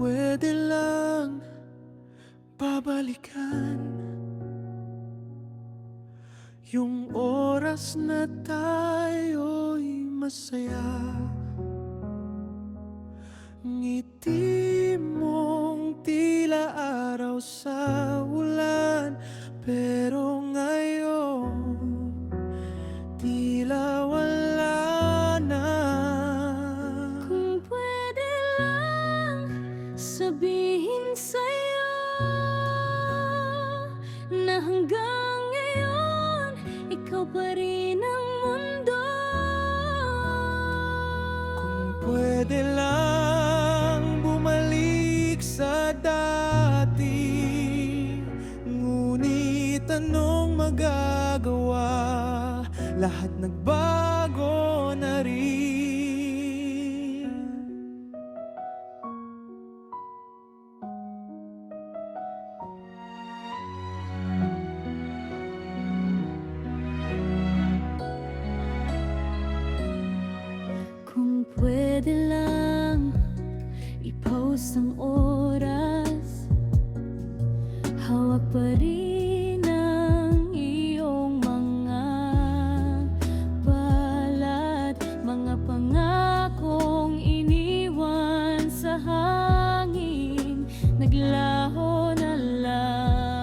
pwede lang babalikan yung oras na tayo'y masaya. Ngiti mong tila araw sa ulan, pero ngayon tila wala na. Kung pwede lang sabihin sa'yo na hanggang ngayon ikaw pa rin ang mundo. Kung pwede lang bumalik sa dati, ngunit anong magagawa? Lahat nagbago na rin. Kung pwede lang i-pause ang oras, hawak pa rin ang iyong mga balat, mga pangakong iniwan sa hangin, naglaho na lang.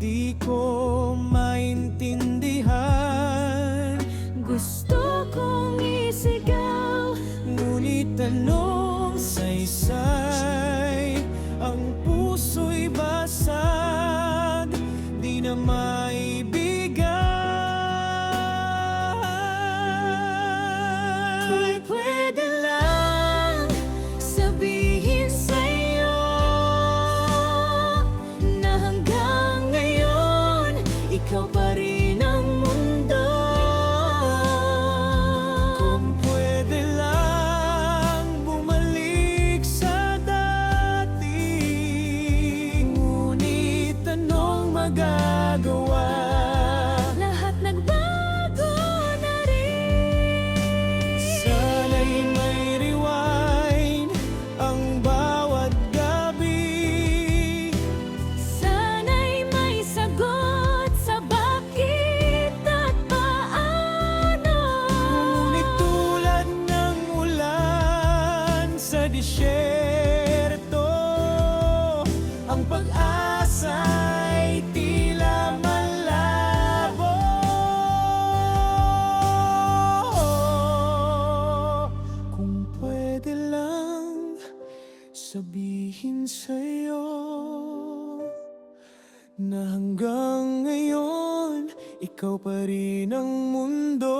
Di ko maintindihan, Gusto kong isigaw, ngunit anong saysay? Ang puso'y basag, di na maibigay. kung pwede lang sabihin sa'yo na hanggang ngayon ikaw pa rin ang mundo. Kung pwede lang bumalik sa dati, ngunit anong magagawa? Lahat nagbago na rin. Sana'y may rewind ang bawat gabi. Sana'y may sagot sa bakit at paano. Ngunit tulad ng ulan sa disyerto, ang pag-asa'y tila malabo. Kung pwede lang sabihin sa'yo na hanggang ngayon ikaw pa rin ang mundo.